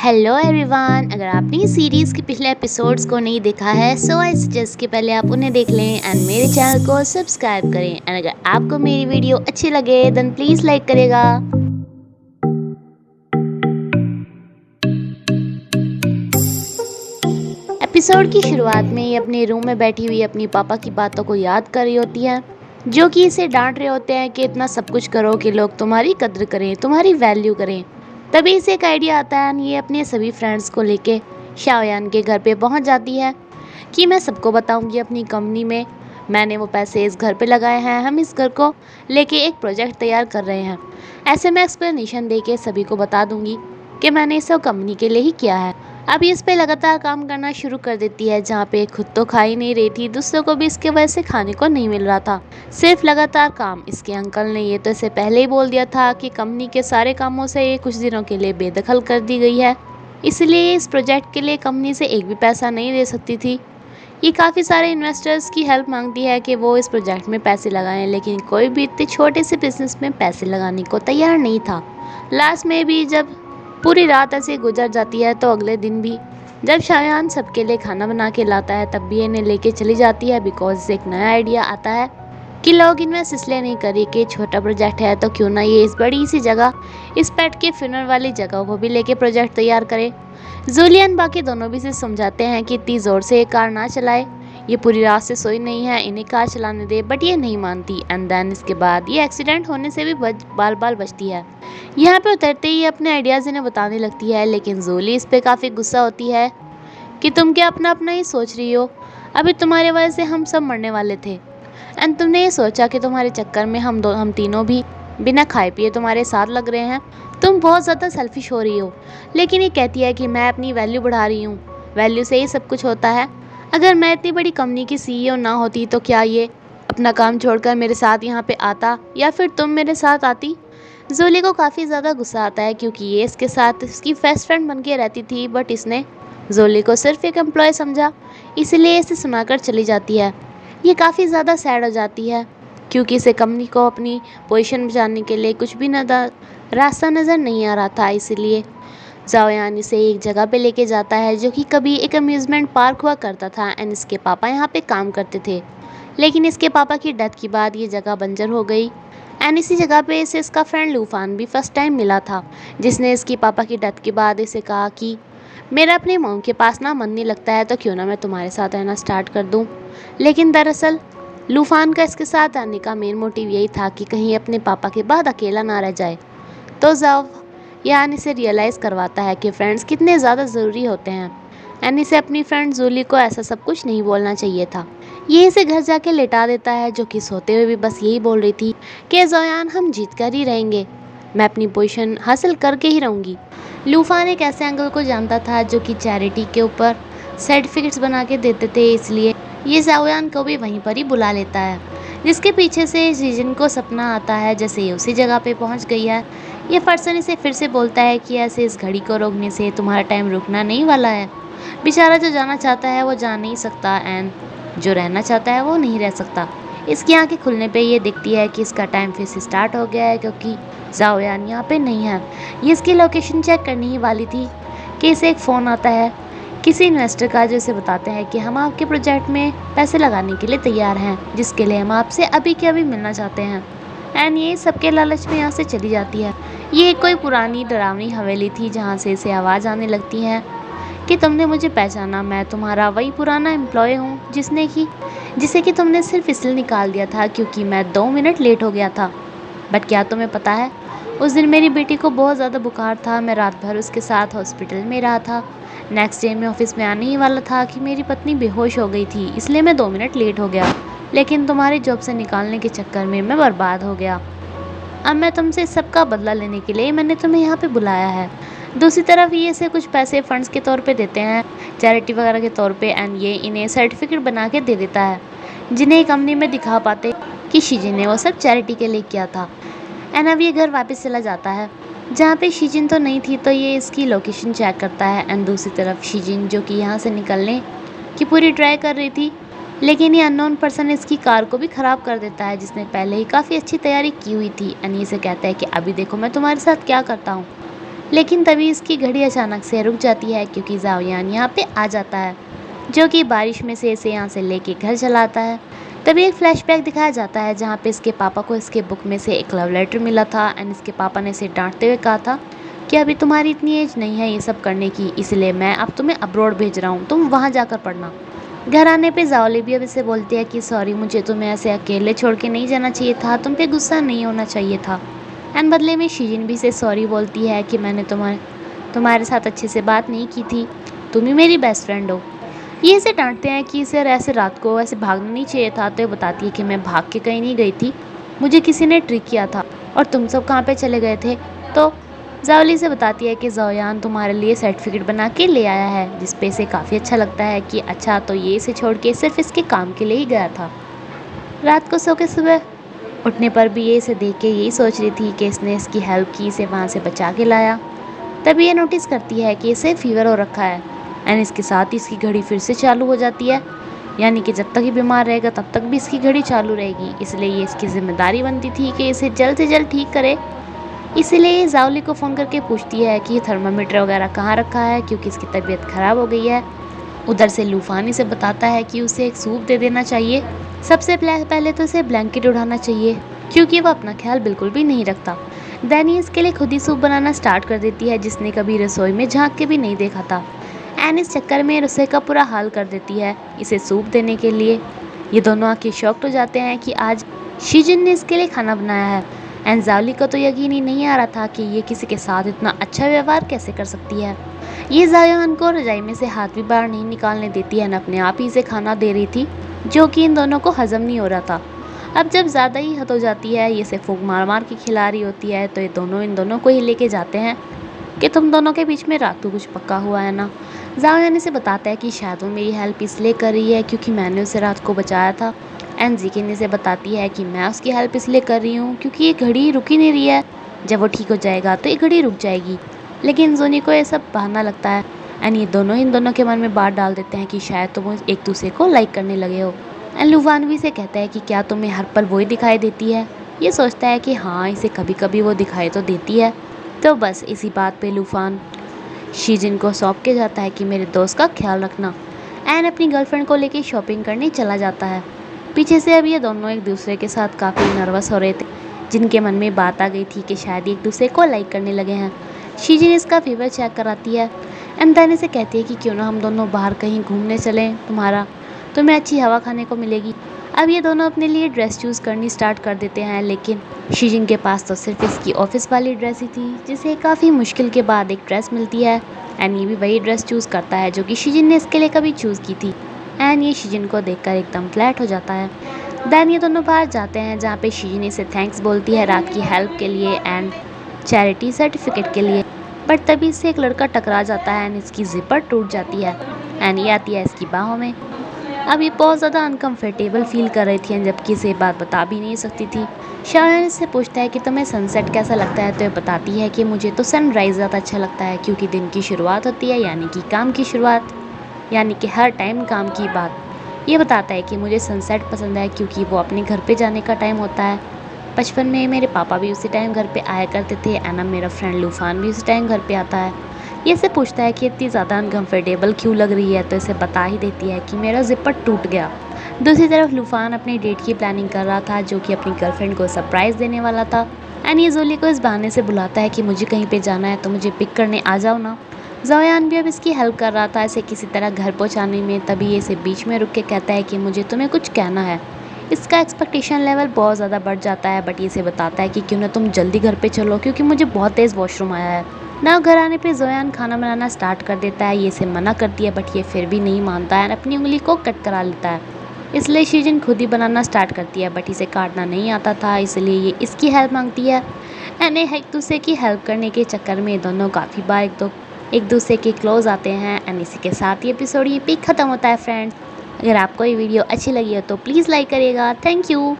Hello everyone, अगर आपने इस सीरीज़ के पिछले एपिसोड्स को नहीं देखा है सो आई सजेस्ट कि पहले आप उन्हें देख लें एंड मेरे चैनल को सब्सक्राइब करें एंड अगर आपको मेरी वीडियो अच्छी लगे देन प्लीज़ लाइक करेगा। एपिसोड की शुरुआत में ये अपने रूम में बैठी हुई अपनी पापा की बातों को याद कर रही होती है, जो कि इसे डांट रहे होते हैं कि इतना सब कुछ करो कि लोग तुम्हारी कद्र करें, तुम्हारी वैल्यू करें। तभी इसे एक आइडिया आता है, ये अपने सभी फ्रेंड्स को लेके शाओयान के घर पे पहुंच जाती है कि मैं सबको बताऊंगी अपनी कंपनी में मैंने वो पैसे इस घर पे लगाए हैं, हम इस घर को लेके एक प्रोजेक्ट तैयार कर रहे हैं। ऐसे मैं एक्सप्लेनेशन दे के सभी को बता दूंगी कि मैंने इस सब कंपनी के लिए ही किया है। अब इस पे लगातार काम करना शुरू कर देती है, जहाँ पे खुद तो खा ही नहीं रही थी, दूसरों को भी इसके वजह से खाने को नहीं मिल रहा था। सिर्फ लगातार काम। इसके अंकल ने ये तो इसे पहले ही बोल दिया था कि कंपनी के सारे कामों से ये कुछ दिनों के लिए बेदखल कर दी गई है, इसलिए इस प्रोजेक्ट के लिए कंपनी से एक भी पैसा नहीं दे सकती थी। ये काफ़ी सारे इन्वेस्टर्स की हेल्प मांगती है कि वो इस प्रोजेक्ट में पैसे लगाएं, लेकिन कोई भी इतने छोटे से बिजनेस में पैसे लगाने को तैयार नहीं था। लास्ट में भी जब पूरी रात ऐसे गुजर जाती है तो अगले दिन भी जब शायान सबके लिए खाना बना के लाता है तब भी इन्हें लेके चली जाती है, बिकॉज एक नया आइडिया आता है कि लोग इन्वेस्ट इसलिए नहीं करें कि छोटा प्रोजेक्ट है तो क्यों ना ये इस बड़ी सी जगह, इस पेट के फ्यूनरल वाली जगह को भी लेके प्रोजेक्ट तैयार करे। जूलियन बाकी दोनों भी से समझाते हैं कि इतनी ज़ोर से ये कार ना चलाए, ये पूरी रात से सोई नहीं है, इन्हें कार चलाने दे, बट ये नहीं मानती। एंड देन इसके बाद ये एक्सीडेंट होने से भी बाल बाल बचती है। यहाँ पे उतरते ही अपने आइडियाज़ इन्हें बताने लगती है, लेकिन जोली इस पे काफ़ी गुस्सा होती है कि तुम क्या अपना अपना ही सोच रही हो, अभी तुम्हारे वजह से हम सब मरने वाले थे एंड तुमने ये सोचा कि तुम्हारे चक्कर में हम तीनों भी बिना खाए पिए तुम्हारे साथ लग रहे हैं, तुम बहुत ज़्यादा सेल्फिश हो रही हो। लेकिन ये कहती है कि मैं अपनी वैल्यू बढ़ा रही हूँ, वैल्यू से ही सब कुछ होता है। अगर मैं इतनी बड़ी कंपनी की सीईओ ना होती तो क्या ये अपना काम छोड़कर मेरे साथ यहाँ पे आता या फिर तुम मेरे साथ आती। जोली को काफ़ी ज़्यादा गुस्सा आता है क्योंकि ये इसके साथ इसकी बेस्ट फ्रेंड बन के रहती थी, बट इसने जोली को सिर्फ एक एम्प्लॉय समझा, इसलिए इसे सुनाकर चली जाती है। ये काफ़ी ज़्यादा सैड हो जाती है क्योंकि इसे कंपनी को अपनी पोजीशन बचाने के लिए कुछ भी रास्ता नज़र नहीं आ रहा था। इसलिए जाओयान इसे एक जगह पे लेके जाता है जो कि कभी एक अम्यूज़मेंट पार्क हुआ करता था एंड इसके पापा यहाँ पे काम करते थे, लेकिन इसके पापा की डेथ के बाद ये जगह बंजर हो गई। एंड इसी जगह पे इसे इसका फ्रेंड लूफान भी फर्स्ट टाइम मिला था, जिसने इसके पापा की डेथ के बाद इसे कहा कि मेरा अपने मॉम के पास ना मन नहीं लगता है तो क्यों ना मैं तुम्हारे साथ रहना स्टार्ट कर दूँ। लेकिन दरअसल लूफान का इसके साथ आने का मेन मोटिव यही था कि कहीं अपने पापा के बाद अकेला ना रह जाए। तो जब यान इसे रियलाइज़ करवाता है कि फ्रेंड्स कितने ज़्यादा ज़रूरी होते हैं एंड इसे अपनी फ्रेंड जूली को ऐसा सब कुछ नहीं बोलना चाहिए था। ये इसे घर जाके लेटा देता है, जो कि सोते हुए भी बस यही बोल रही थी कि जोयान हम जीत कर ही रहेंगे, मैं अपनी पोजीशन हासिल करके ही रहूँगी। लूफान एक ऐसे अंकल को जानता था जो कि चैरिटी के ऊपर सर्टिफिकेट्स बना के देते थे, इसलिए ये जोयान को भी वहीं पर ही बुला लेता है, जिसके पीछे से शीजिन को सपना आता है जैसे ये उसी जगह पे पहुंच गई है। ये पर्सन इसे फिर से बोलता है कि ऐसे इस घड़ी को रोकने से तुम्हारा टाइम रुकना नहीं वाला है। बेचारा जो जाना चाहता है वो जा नहीं सकता एंड जो रहना चाहता है वो नहीं रह सकता। इसकी आंखें खुलने पे ये दिखती है कि इसका टाइम फिर से स्टार्ट हो गया है, क्योंकि जाओयान यहाँ पे नहीं है। ये इसकी लोकेशन चेक करने ही वाली थी कि इसे एक फ़ोन आता है किसी इन्वेस्टर का, जो इसे बताते हैं कि हम आपके प्रोजेक्ट में पैसे लगाने के लिए तैयार हैं, जिसके लिए हम आपसे अभी के अभी मिलना चाहते हैं। एंड ये सबके लालच में यहाँ से चली जाती है। ये कोई पुरानी डरावनी हवेली थी जहाँ से इसे आवाज़ आने लगती है कि तुमने मुझे पहचाना, मैं तुम्हारा वही पुराना एम्प्लॉय हूँ जिसे कि तुमने सिर्फ इसलिए निकाल दिया था क्योंकि मैं 2 मिनट लेट हो गया था। बट क्या तुम्हें पता है, उस दिन मेरी बेटी को बहुत ज़्यादा बुखार था, मैं रात भर उसके साथ हॉस्पिटल में रहा था। नेक्स्ट डे मैं ऑफिस में आने ही वाला था कि मेरी पत्नी बेहोश हो गई थी, इसलिए मैं 2 मिनट लेट हो गया, लेकिन तुम्हारी जॉब से निकालने के चक्कर में मैं बर्बाद हो गया। अब मैं तुमसे सबका बदला लेने के लिए मैंने तुम्हें यहाँ पे बुलाया है। दूसरी तरफ ये इसे कुछ पैसे फंड्स के तौर पे देते हैं, चैरिटी वगैरह के तौर पे, एंड ये इन्हें सर्टिफिकेट बना के दे देता है जिन्हें कंपनी में दिखा पाते कि शीजिन ने वो सब चैरिटी के लिए किया था। एंड अब ये घर वापस चला जाता है जहाँ पे शीजिन तो नहीं थी, तो ये इसकी लोकेशन चेक करता है। एंड दूसरी तरफ शीजिन जो कि यहाँ से निकलने की पूरी ट्राई कर रही थी, लेकिन ये अननोन पर्सन इसकी कार को भी ख़राब कर देता है, जिसने पहले ही काफ़ी अच्छी तैयारी की हुई थी। एंड ये से कहता है कि अभी देखो मैं तुम्हारे साथ क्या करता हूँ। लेकिन तभी इसकी घड़ी अचानक से रुक जाती है क्योंकि जाओयान यहाँ पे आ जाता है, जो कि बारिश में से इसे यहाँ से लेके घर चलाता है। तभी एक फ्लैशबैक दिखाया जाता है जहाँ पे इसके पापा को इसके बुक में से एक लव लेटर मिला था एंड इसके पापा ने इसे डांटते हुए कहा था कि अभी तुम्हारी इतनी एज नहीं है ये सब करने की, इसलिए मैं अब तुम्हें अब्रॉड भेज रहा हूँ, तुम वहाँ जाकर पढ़ना। घर आने पे जाओली भी अब इसे बोलती है कि सॉरी, मुझे तुम्हें ऐसे अकेले छोड़ के नहीं जाना चाहिए था, तुम पे गुस्सा नहीं होना चाहिए था। एंड बदले में शीजिन भी इसे सॉरी बोलती है कि मैंने तुम्हारे साथ अच्छे से बात नहीं की थी, तुम ही मेरी बेस्ट फ्रेंड हो। ये इसे डांटते हैं कि इसे ऐसे रात को ऐसे भागना नहीं चाहिए था, तो ये बताती है कि मैं भाग के कहीं नहीं गई थी, मुझे किसी ने ट्रिक किया था। और तुम सब कहाँ पे चले गए थे? तो जाओली से बताती है कि जाओयान तुम्हारे लिए सर्टिफिकेट बना के ले आया है, जिस पे इसे काफ़ी अच्छा लगता है कि अच्छा, तो ये इसे छोड़ के सिर्फ इसके काम के लिए ही गया था। रात को सो के सुबह उठने पर भी ये इसे देख के यही सोच रही थी कि इसने इसकी हेल्प की, इसे वहाँ से बचा के लाया। तभी ये नोटिस करती है कि इसे फीवर हो रखा है एंड इसके साथ ही इसकी घड़ी फिर से चालू हो जाती है, यानी कि जब तक ये बीमार रहेगा तब तक भी इसकी घड़ी चालू रहेगी। इसलिए ये इसकी जिम्मेदारी बनती थी कि इसे जल्द से जल्द ठीक करे। इसलिए ये जाओली को फ़ोन करके पूछती है कि थर्मामीटर वगैरह कहाँ रखा है, क्योंकि इसकी तबीयत ख़राब हो गई है। उधर से लूफान इसे बताता है कि उसे एक सूप दे देना चाहिए। सबसे पहले तो उसे ब्लैंकेट उड़ाना चाहिए, क्योंकि वो अपना ख्याल बिल्कुल भी नहीं रखता। दैनी इसके लिए खुद ही सूप बनाना स्टार्ट कर देती है, जिसने कभी रसोई में झांक के भी नहीं देखा था। एन इस चक्कर में रसोई का पूरा हाल कर देती है इसे सूप देने के लिए। ये दोनों आके शॉक्ड हो जाते हैं कि आज शीजिन ने इसके लिए खाना बनाया है। एंड जाओली को तो यकीन ही नहीं आ रहा था कि ये किसी के साथ इतना अच्छा व्यवहार कैसे कर सकती है। ये जायोन को रजाई में से हाथ भी बाहर नहीं निकालने देती है, अपने आप ही इसे खाना दे रही थी, जो कि इन दोनों को हजम नहीं हो रहा था। अब जब ज़्यादा ही हद हो जाती है, ये इसे फूंक मार मार के खिला रही होती है, तो ये दोनों इन दोनों को ही लेके जाते हैं कि तुम दोनों के बीच में रात को कुछ पक्का हुआ है ना। जाओयान इसे बताता है कि शायद वो मेरी हेल्प इसलिए कर रही है क्योंकि मैंने उसे रात को बचाया था। एंड जिकिन इसे बताती है कि मैं उसकी हेल्प इसलिए कर रही हूँ क्योंकि ये घड़ी रुक ही नहीं रही है, जब वो ठीक हो जाएगा तो ये घड़ी रुक जाएगी। लेकिन जोनी को ये सब बहाना लगता है एंड ये दोनों इन दोनों के मन में बात डाल देते हैं कि शायद तुम एक दूसरे को लाइक करने लगे हो। एंड लूफान भी इसे कहता है कि क्या तुम्हें हर पल वही दिखाई देती है। ये सोचता है कि हाँ, इसे कभी कभी वो दिखाई तो देती है। तो बस इसी बात पे लूफान शीजिन को सौंप के जाता है कि मेरे दोस्त का ख्याल रखना। एन अपनी गर्लफ्रेंड को लेके शॉपिंग करने चला जाता है। पीछे से अब ये दोनों एक दूसरे के साथ काफ़ी नर्वस हो रहे थे, जिनके मन में बात आ गई थी कि शायद एक दूसरे को लाइक करने लगे हैं। शीजिन इसका फीवर चेक कराती है एंड दाने से कहती है कि क्यों ना हम दोनों बाहर कहीं घूमने चलें, तुम्हें अच्छी हवा खाने को मिलेगी। अब ये दोनों अपने लिए ड्रेस चूज़ करनी स्टार्ट कर देते हैं, लेकिन शीजिन के पास तो सिर्फ इसकी ऑफिस वाली ड्रेस ही थी, जिसे काफ़ी मुश्किल के बाद एक ड्रेस मिलती है। एंड ये भी वही ड्रेस चूज़ करता है जो कि शीजिन ने इसके लिए कभी चूज़ की थी। एंड ये शीजिन को देखकर एकदम फ्लैट हो जाता है। देन ये दोनों बाहर जाते हैं, जहाँ पे शीजिन इसे थैंक्स बोलती है रात की हेल्प के लिए एंड चैरिटी सर्टिफिकेट के लिए। बट तभी इससे एक लड़का टकरा जाता है एंड इसकी जिपर टूट जाती है एंड ये आती है इसकी बाहों में। अब ये बहुत ज़्यादा अनकंफर्टेबल फील कर रही थी, जबकि इसे बात बता भी नहीं सकती थी। शायन इससे पूछता है कि तुम्हें सनसेट कैसा लगता है, तो ये बताती है कि मुझे तो सनराइज़ ज़्यादा अच्छा लगता है, क्योंकि दिन की शुरुआत होती है, यानी कि काम की शुरुआत, यानी कि हर टाइम काम की बात। ये बताता है कि मुझे सनसेट पसंद है क्योंकि वो अपने घर पे जाने का टाइम होता है। बचपन में मेरे पापा भी उसी टाइम घर पे आया करते थे एंड अब मेरा फ्रेंड लूफान भी उसी टाइम घर पे आता है। ये इसे पूछता है कि इतनी ज़्यादा अनकम्फर्टेबल क्यों लग रही है, तो इसे बता ही देती है कि मेरा जिपर टूट गया। दूसरी तरफ लूफान अपनी डेट की प्लानिंग कर रहा था, जो कि अपनी गर्लफ्रेंड को सरप्राइज़ देने वाला था। एंड ये जोली को इस बहाने से बुलाता है कि मुझे कहीं पे जाना है तो मुझे पिक करने आ जाओ ना। जायोन भी अब इसकी हेल्प कर रहा था इसे किसी तरह घर पहुंचाने में। तभी ये इसे बीच में रुक के कहता है कि मुझे तुम्हें कुछ कहना है। इसका एक्सपेक्टेशन लेवल बहुत ज़्यादा बढ़ जाता है, बट ये इसे बताता है कि क्यों ना तुम जल्दी घर पे चलो, क्योंकि मुझे बहुत तेज़ वॉशरूम आया है ना। घर आने पे जोयान खाना बनाना स्टार्ट कर देता है। ये इसे मना करती है, बट ये फिर भी नहीं मानता है, अपनी उंगली को कट करा लेता है। इसलिए शीजिन खुद ही बनाना स्टार्ट करती है, बट इसे काटना नहीं आता था, इसलिए ये इसकी हेल्प मांगती है। एंड एक दूसरे की हेल्प करने के चक्कर में दोनों काफ़ी बार एक दूसरे के क्लोज आते हैं। एंड इसी के साथ ये एपिसोड ये पिक ख़त्म होता है फ्रेंड्स। अगर आपको ये वीडियो अच्छी लगी हो तो प्लीज़ लाइक करिएगा। Thank you.